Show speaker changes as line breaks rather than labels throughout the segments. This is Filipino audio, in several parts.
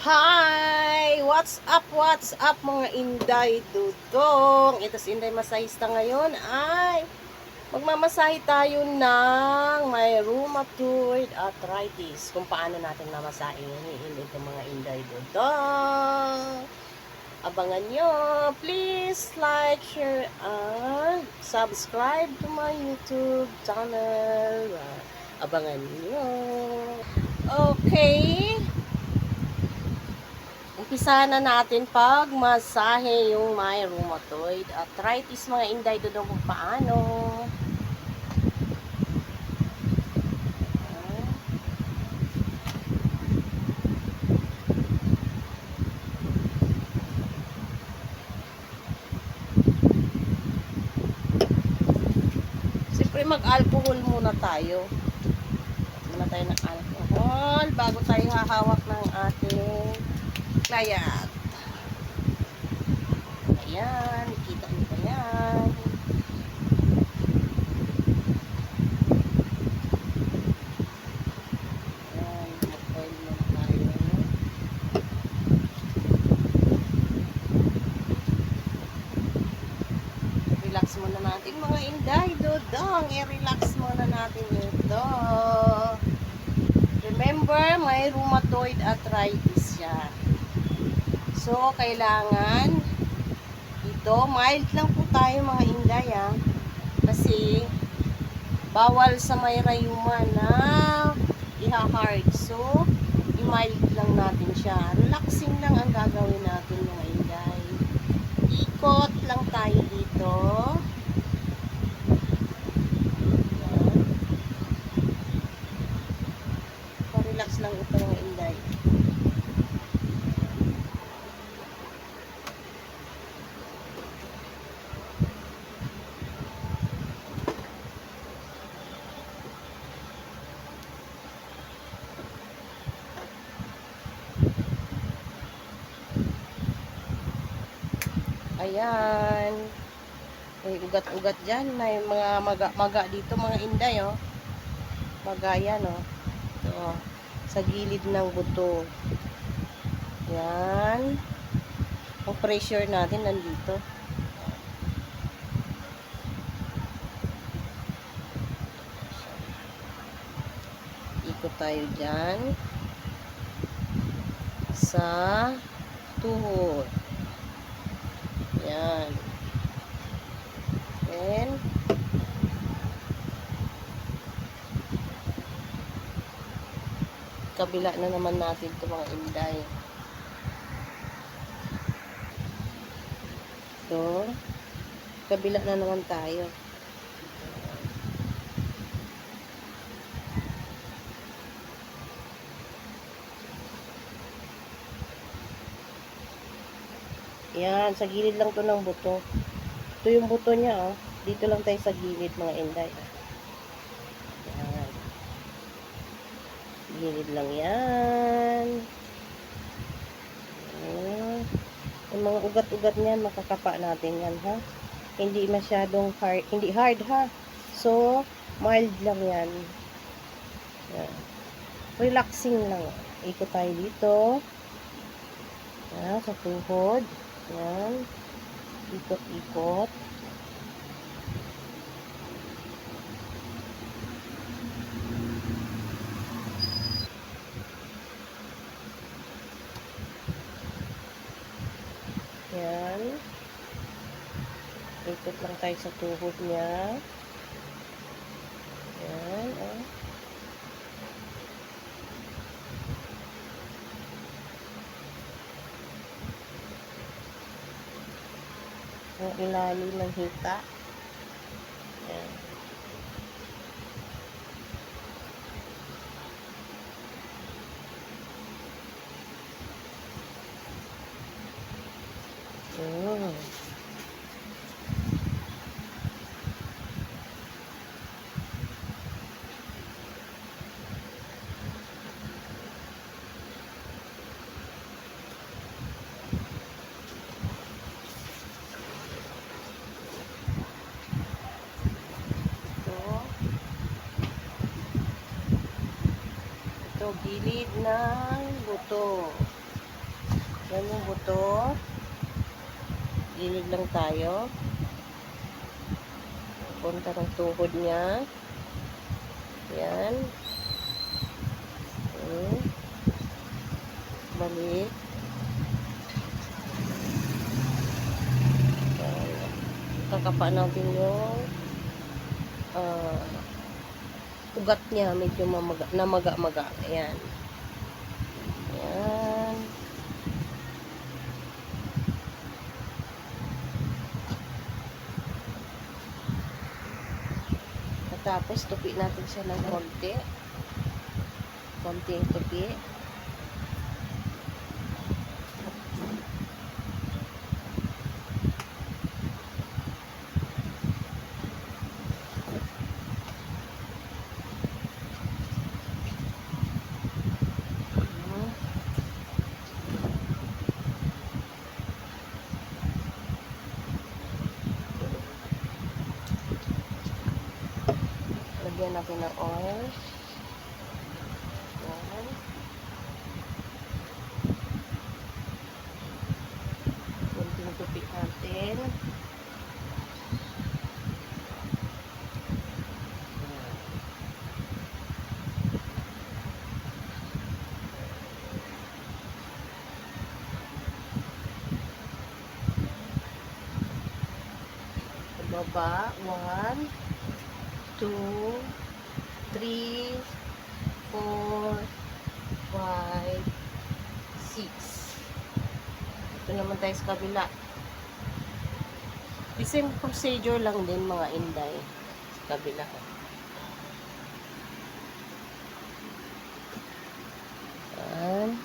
Hi! What's up mga Inday Dudong? Ito si Inday Masahista ngayon ay magmamasahe tayo ng may rheumatoid arthritis. Kung paano natin mamasahin ito mga Inday Dudong. Abangan nyo. Please like, share, and subscribe to my YouTube channel. Abangan nyo. Okay. Umpisa na natin pagmasahe yung may rheumatoid arthritis mga Inday Dudong kung paano. Siyempre mag-alcohol muna tayo. Muna tayo ng alcohol bago tayo hahawak ng ating client. Ayan, kita nyo ba yan? Ayan, mag-oil muna tayo. Relax muna natin mga Inday Dudong. I-relax muna natin ito. Remember, may rheumatoid arthritis siya. So, kailangan ito, mild lang po tayo mga Inday kasi bawal sa may rayuma na iha-hard. So, i-mild lang natin siya. Relaxing lang ang gagawin natin mga Inday. Ikot lang tayo dito. Relax lang ito mga Inday. Ayan. May ugat-ugat dyan. May mga maga dito mga Inday, oh. Maga yan, oh. Ito, sa gilid ng buto. Yan. Ang pressure natin nandito. Ikot tayo dyan. Sa tuhod. Yan. Then, kabila na naman natin ito mga Inday. Ito. Kabila na naman tayo. Yan, sa gilid lang to ng buto. Ito yung buto niya, oh. Dito lang tayo sa gilid, mga Inday. Yan. Gilid lang yan. Yan. Yung mga ugat-ugat niyan, makakapa natin yan, ha. Hindi masyadong hard, hindi hard, ha. So, mild lang yan. Yan. Relaxing lang. Ikot tayo dito. Yan, sa tuhod. Yan. Ikot-ikot. Yan. Ikot lang tayo sa tuhod niya. Yan, oh. Ang ilalim ng hita. Yan. Ito, gilid ng buto. Yan yung buto. Gilid lang tayo. Punta ng tuhod niya. Yan. Balik. Yan. Kakapa natin yung ugat niya. Medyo namaga-maga. Ayan. Ayan. Tapos, tupi natin siya ng konti. Konting tupi. Lagyan natin ng oil. Yan. Kunting tupi natin. Baba. 1, 2, 3, 4, 5, 6. Ito naman tayo sa kabila. The same procedure lang din mga inday sa kabila. Yan.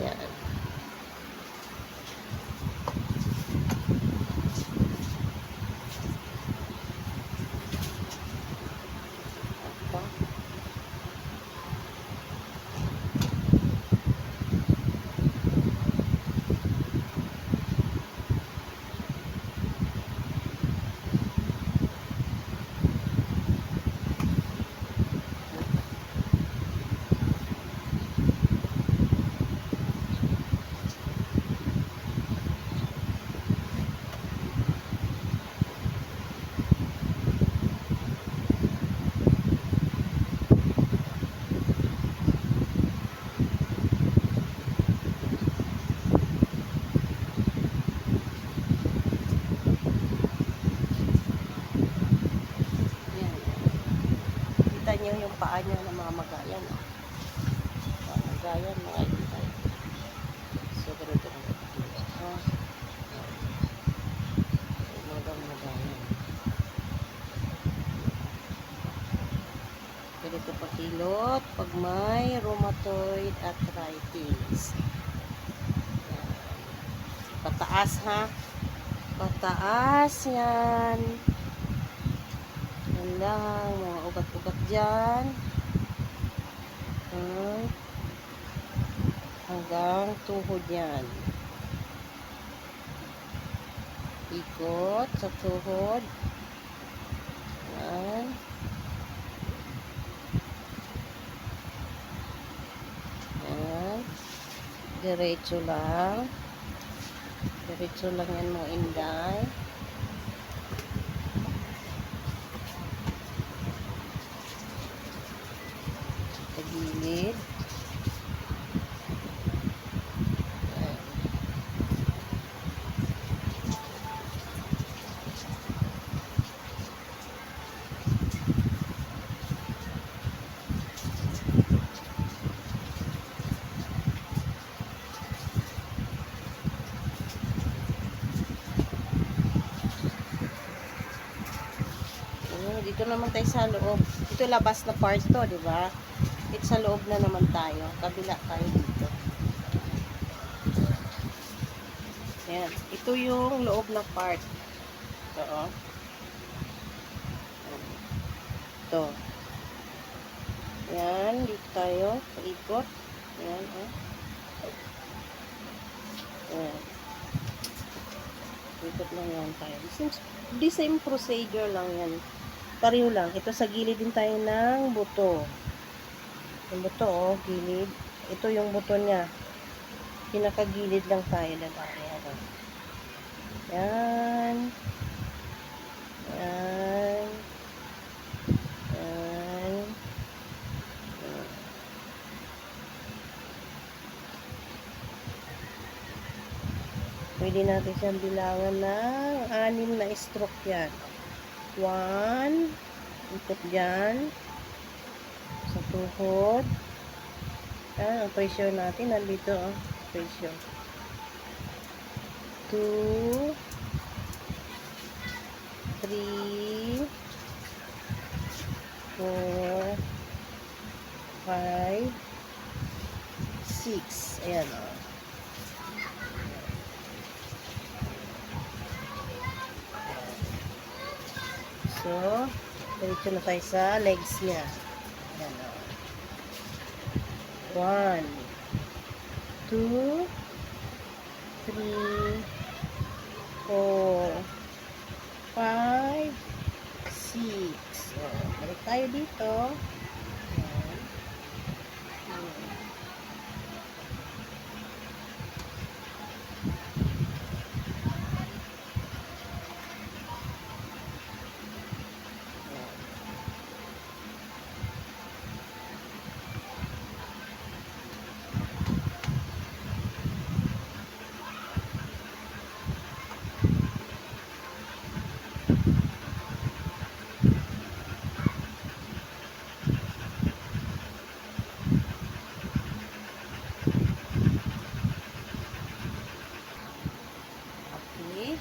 Yan. Niyo yung paa niya na mga magayan. Mga magayan, mga itay. So, ganito na. Mga magayan. Ganito pakilot pag may rheumatoid arthritis. Yan. Pataas ha. Pataas yan. Yan lang, mga ugat-ugat dyan. Hanggang tuhod yan. Ikot sa tuhod. Yan. Yan. Diretso lang. Diretso lang yan mga inday. Gilid. Dito naman tayo sa loob. Ito labas na part to, di ba? Ito sa loob na naman tayo. Kabila tayo dito. Ayan. Ito yung loob na part. Ito, oh. Ito. Ayan. Dito tayo. Paikot. Ayan, oh. Ayan. Ikot lang yan tayo. The same procedure lang yan. Pareho lang. Ito sa gilid din tayo ng buto. Yung buto, oh, gilid. Ito yung buto niya. Pinakagilid lang tayo lalaki. Ano. Yan. Yan. Yan. Pwede natin siyang bilangan ng 6 na stroke yan. 1. Ikot dyan. Sa tuhod. Yan, ang pressure natin. Nandito, oh. Pressure. 2. 3. 4. 5. 6. Ayan, oh. So, diretso na tayo sa legs niya. Ayan, oh. 1, 2, 3, 4, 5, 6. So, balik tayo dito. Ayan. Okay.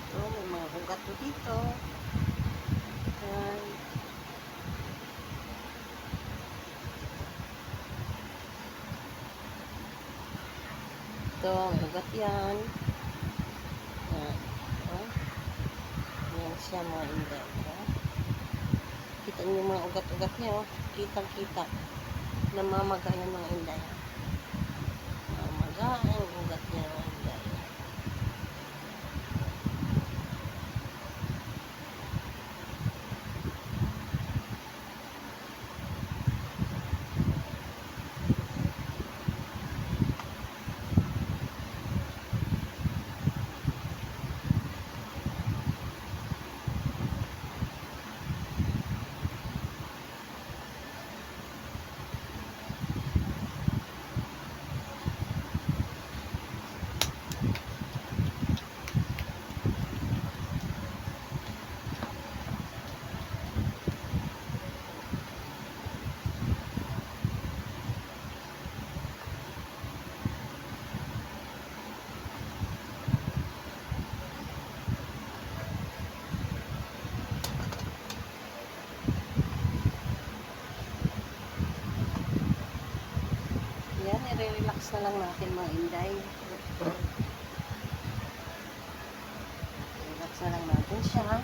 So, may mga ugat po dito. Ayan. Ito, may ugat yan. Ayan. Oh. Ayan siya mga inday. Oh. Kita niyo mga ugat-ugat niya. Oh. Kitang-kita. Namamaga yan mga inday. Namamaga ang ugat niya mga inday. Yan, i-relax na lang natin mga inday. Relax na lang natin siya.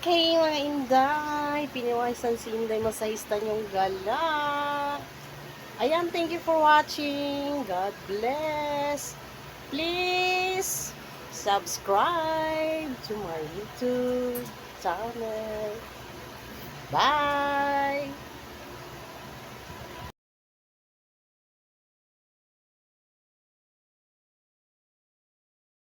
Okay, mga Inday. Piniwasan si Inday Masahista niyong gala. Ayan, thank you for watching. God bless. Please subscribe to my YouTube channel. Bye!